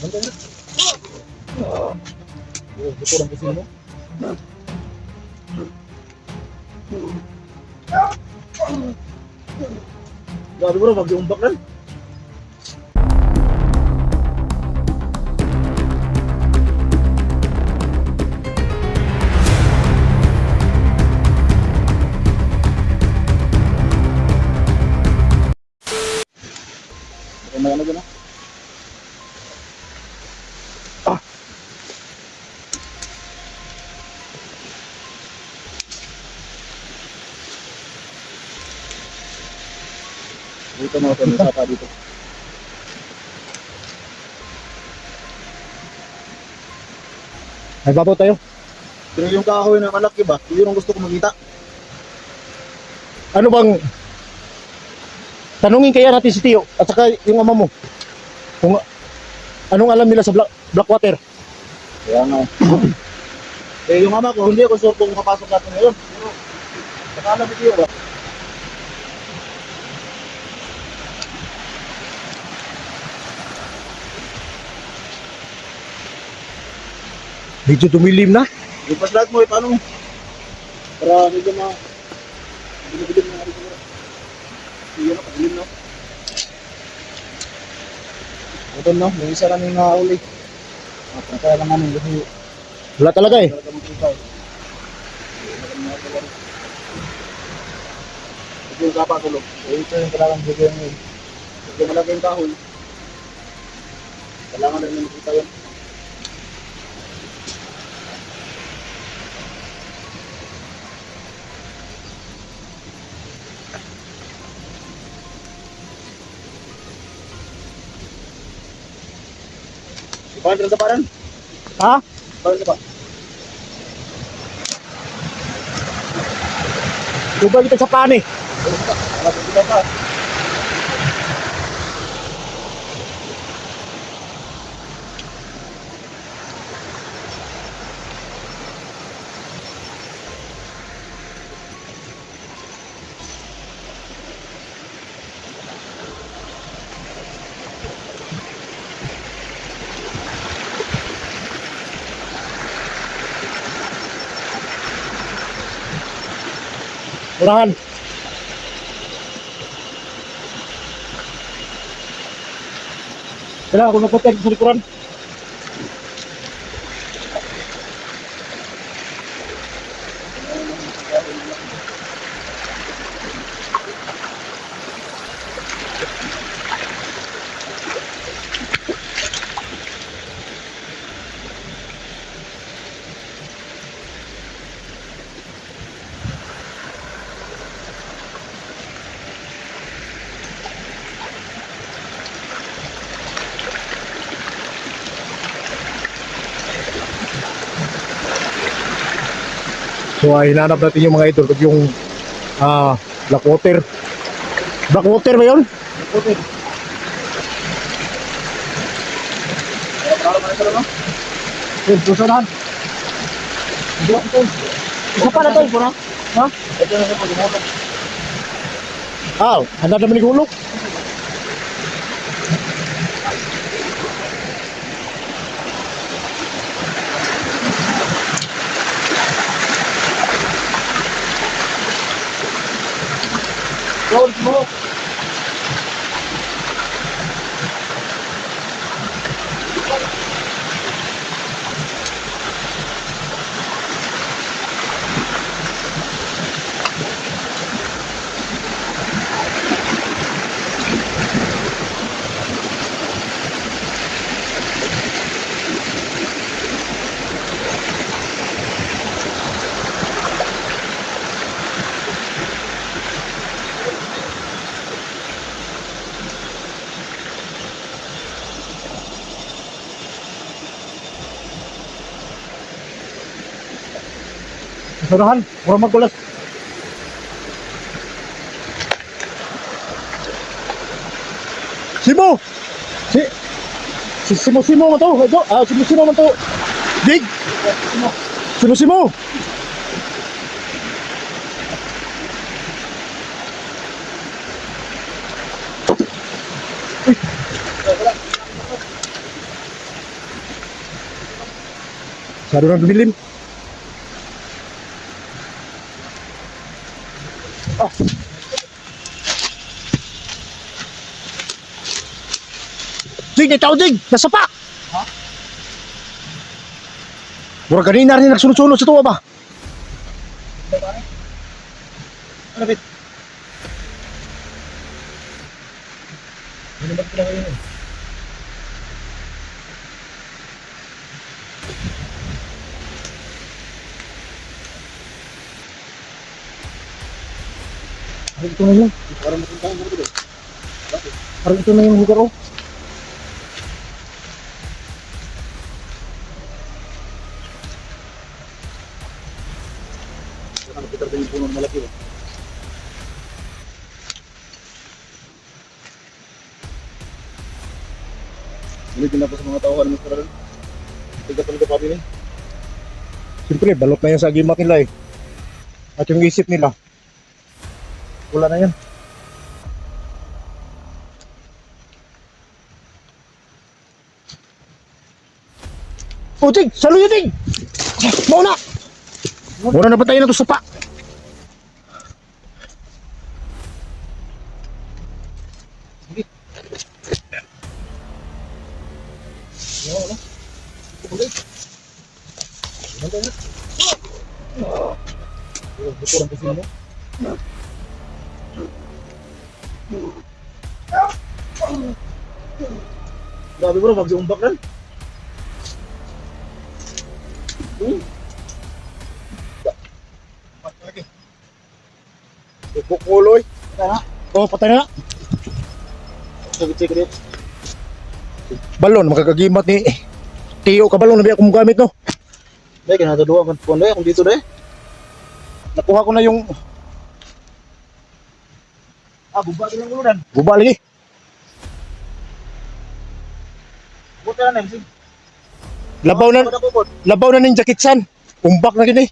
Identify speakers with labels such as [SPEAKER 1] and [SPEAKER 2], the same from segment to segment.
[SPEAKER 1] Bantay na. Ito lang kasi mo. Grabe bro, mag-iumbak lang. May ano dyan ah. Dito mga ito, may sapa dito.
[SPEAKER 2] Ay, babaw tayo.
[SPEAKER 1] Pero yung kahoy na malaki ba, yun ang gusto ko makita.
[SPEAKER 2] Ano bang... Tanungin kaya natin si Tio at saka yung ama mo. Kung anong alam nila sa Blackwater.
[SPEAKER 1] Kaya nga. Eh yung ama ko, hindi ako sure kung makapasok natin ngayon. Baka alam ito yun ba?
[SPEAKER 2] Medyo tumilim na.
[SPEAKER 1] Yung paslat mo, paano mo? Para medyo binibigyan mo nga rin siguro. Hindi na, pagbilim na. Ito no, yung isa lang yung uli. Kaya lang namin kasi
[SPEAKER 2] Wala talaga eh.
[SPEAKER 1] talaga magkita eh. Ito yung kapa tulog. Ito yung kailangan bigyan mo yun. Ito yung malaking kahoy. Kailangan na rin makita yun. Ipahan ka sa paran?
[SPEAKER 2] Ha?
[SPEAKER 1] Ipahan ka ba?
[SPEAKER 2] Tuba kita sa pani.
[SPEAKER 1] Alam kita pa.
[SPEAKER 2] Murahan. Kailangan ako nakotek sa likuran. So ay hinanap natin yung mga idol, yung Blackwater. Blackwater ba yun?
[SPEAKER 1] Okay. Para man ito no?
[SPEAKER 2] Yun, susunahan. Isa pa na to. Ha?
[SPEAKER 1] Ito na sa pagmutok.
[SPEAKER 2] Handa naman yung hulog.
[SPEAKER 1] Roll smoke.
[SPEAKER 2] Susunahan. Mura magkulas. Simo! Simo mo to. Ito. Simo mo to. Dig! Simo! Masyado nang dumilim. Ah. Jig, may tao, Jig! Nasa pa!
[SPEAKER 1] Ha?
[SPEAKER 2] Mura kanina rin nagsunod-sunod sa tuwa ba?
[SPEAKER 1] Ano, bit? Ano ba ito lang yun?
[SPEAKER 2] Parang ito na yun.
[SPEAKER 1] Parang mapuntahan mo ito. Bakit?
[SPEAKER 2] Parang ito na yung lugar, oh.
[SPEAKER 1] Baka nakita rin yung puno ng malaki. Ulitin na po sa mga tao. Alam mo sa rin. Tiga talaga pa din eh.
[SPEAKER 2] Siyempre, balot na yan sa agimat nila eh. At yung isip nila, wala na yan. Oh, Tig! Salo yun, Tig! Mauna! Mauna na ba tayo na ito sa pa?
[SPEAKER 1] Kurang kasi mo. Grabe bro, mag-umbak rin.
[SPEAKER 2] Bukuloy.
[SPEAKER 1] Kaya na,
[SPEAKER 2] Oh, patay na.
[SPEAKER 1] check it.
[SPEAKER 2] Balon, makakagimat ni Tiyo ka balon na biya kung gamit no.
[SPEAKER 1] Dahil kinatuluan kan po kung dito deh.
[SPEAKER 2] Nakuha ko na yung
[SPEAKER 1] Buba din ang ulunan.
[SPEAKER 2] guba lagi.
[SPEAKER 1] Buta na nang sig.
[SPEAKER 2] Labaw na ning jakitsan. Umbak na gini.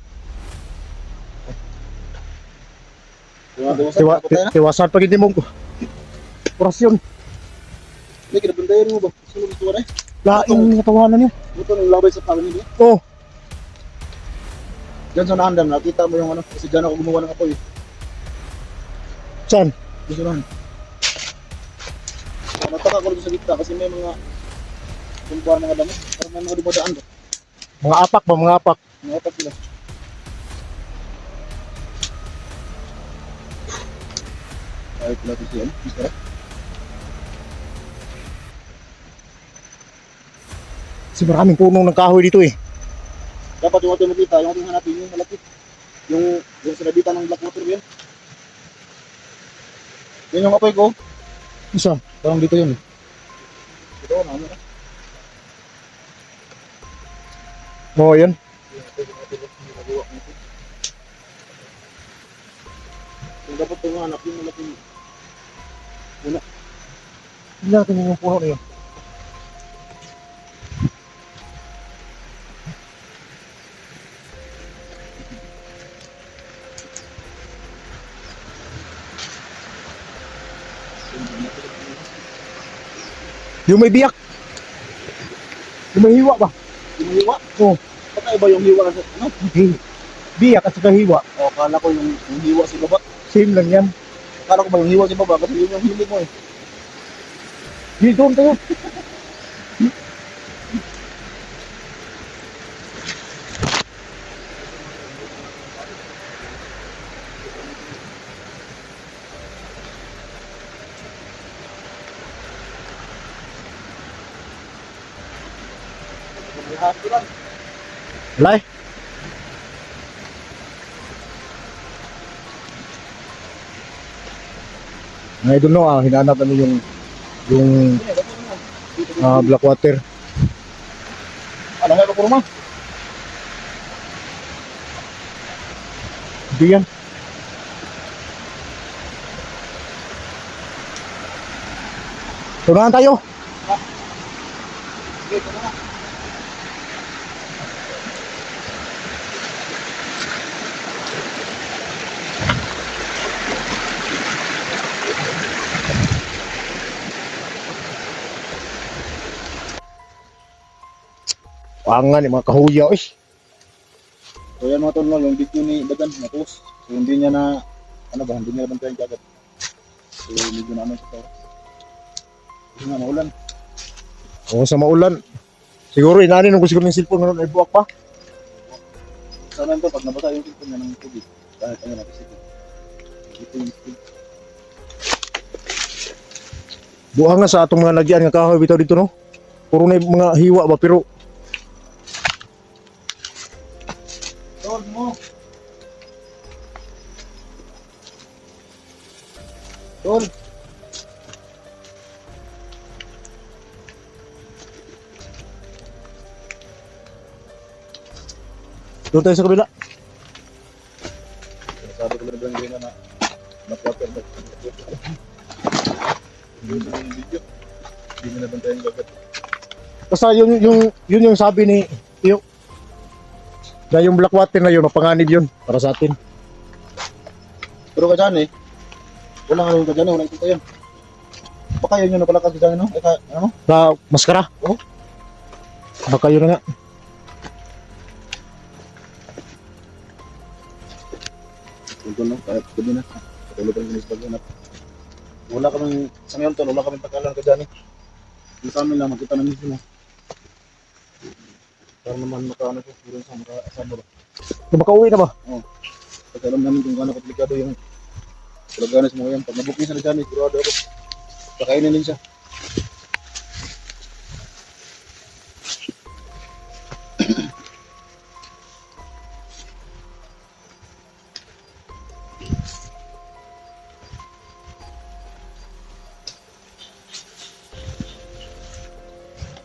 [SPEAKER 2] Tiwasan pa gini mong orasyon.
[SPEAKER 1] Dahil kinabandayan mo ba? Sunod ito na eh.
[SPEAKER 2] Laing natawanan niya.
[SPEAKER 1] Buto ng labay sa pagin niya.
[SPEAKER 2] Oh,
[SPEAKER 1] Diyan sa naandam, nakita mo yung ano, kasi dyan ako gumawa ng apoy.
[SPEAKER 2] saan?
[SPEAKER 1] Gusto naman. Nataka ko rin sa gitna kasi may mga kumpuan mga dami. Parang may mga dumadaan ba?
[SPEAKER 2] Mga apak ba, mga apak.
[SPEAKER 1] Mga apat sila. Ay, pala ito siya. Mister.
[SPEAKER 2] Kasi maraming punong ng kahoy dito eh.
[SPEAKER 1] Dapat yung ating makita, yung ating hanapin yung malapit. Yung sinabitan ng black water yun. Yun yung apoy ko.
[SPEAKER 2] Isa.
[SPEAKER 1] Parang dito yun. Ito, ano ka?
[SPEAKER 2] Oo, yan.
[SPEAKER 1] Yung dapat yung hanap yung malapit.
[SPEAKER 2] Hindi natin yung puno na yun. Yung may biyak. Yung may hiwa ba?
[SPEAKER 1] Yung hiwa?
[SPEAKER 2] Oo.
[SPEAKER 1] Baka iba yung hiwa kasi, ano?
[SPEAKER 2] Biyak at saka hiwa.
[SPEAKER 1] O, kala ko yung hiwa sa baba.
[SPEAKER 2] Same lang yan.
[SPEAKER 1] Kala ko ba yung hiwa sa baba? Kasi yun yung hilig mo eh.
[SPEAKER 2] Hindi doon tayo.
[SPEAKER 1] Lahat ko lang.
[SPEAKER 2] Wala eh. Ngayon doon no, hinanap namin yung black water.
[SPEAKER 1] Ano nga ko rumah?
[SPEAKER 2] Hindi yan. Tunahan tayo.
[SPEAKER 1] Dito na.
[SPEAKER 2] Pangan mga kahuya eh.
[SPEAKER 1] So yan mga tol, no, yung video ni Bagan na-post. So hindi niya na, ano ba, hindi niya nabantayan kagad. So medyo na ano siya to. Hindi nga maulan.
[SPEAKER 2] O sa maulan. Siguro inanin ko siguro ng cellphone ngayon ay buwak pa.
[SPEAKER 1] Sana ito, pag nabasa yung cellphone niya ng tubig, kahit ano natin sito. Ito yung tubig.
[SPEAKER 2] Buang na sa atong mga lagyan nga kahoy bitaw dito no. Puro na yung mga hiwa ba pero
[SPEAKER 1] Tol mo! Tol!
[SPEAKER 2] doon tayo sa kabila.
[SPEAKER 1] Sabi ko lang ganyan na na-quarter na. Yung video, hindi niya nabantayan kagad.
[SPEAKER 2] Basta yun yung sabi ni Tiyo. Na yung black water na yun, mapanganib yun para sa atin.
[SPEAKER 1] Pero ka dyan wala nga yung ka dyan wala kita yan. Baka yun yung napalakas ka dyan, no? Ano?
[SPEAKER 2] Na maskara.
[SPEAKER 1] Oo.
[SPEAKER 2] Baka yun na nga.
[SPEAKER 1] Tungkol no, kahit gabi na. Patuloy pa rin kinis pag-inap. Wala kaming, sa ngayon tol, wala kaming pagkalan ka dyan Yung sa amin lang, magkita namin sila. Para naman makaano ko, siguro sa makaasama ba.
[SPEAKER 2] So, makauwi na ba?
[SPEAKER 1] Kasi alam namin kung gaano komplikado yung kalaganas mo yan. Pag nabukin sa na dyan, sigurado ako. Kakainin din siya.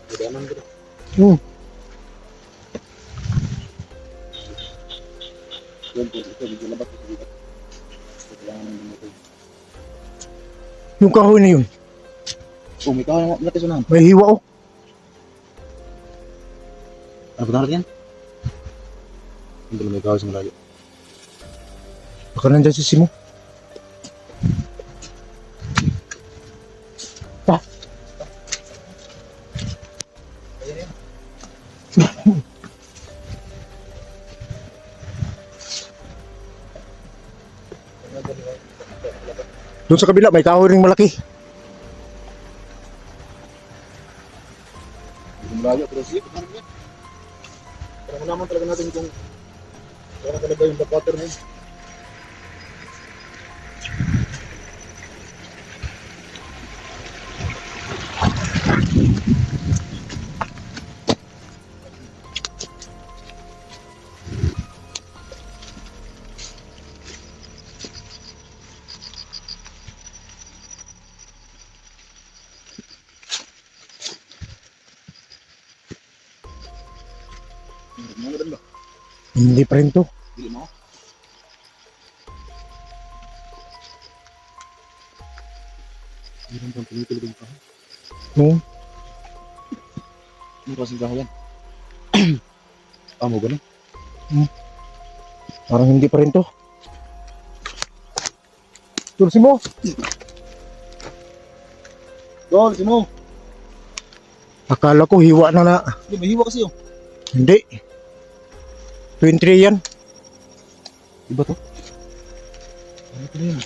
[SPEAKER 1] Gadaman ko. Yun po, ito, medyo labas ko dito. Kailangan namin ito.
[SPEAKER 2] Yung kahoy na yun.
[SPEAKER 1] May kawan natin sunahan.
[SPEAKER 2] May hiwa oh.
[SPEAKER 1] Ano ba natin yan? Hindi na may kawan sa malayo.
[SPEAKER 2] Baka nandyan si Simo. Ah. Doon sa kabila may kahoy ring malaki.
[SPEAKER 1] Hindi malayo, pero sige, pagkaroon yan. Para malaman talaga natin kung kaya talaga yung backwater mo. Mga ganun ba?
[SPEAKER 2] Hindi pa rin to.
[SPEAKER 1] Hindi mo? Hindi rin pang tumitilog pa.
[SPEAKER 2] No?
[SPEAKER 1] Ano kasing kahoy yan? Mo ganun?
[SPEAKER 2] Parang hindi pa rin to. Doon Simo.
[SPEAKER 1] Dol, Simo!
[SPEAKER 2] Akala ko hiwa na.
[SPEAKER 1] Hindi, may hiwa kasi
[SPEAKER 2] Hindi. 23 yan.
[SPEAKER 1] Iba to? Ano ito na yun?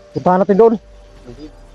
[SPEAKER 2] Puntahan natin doon.
[SPEAKER 1] Okay.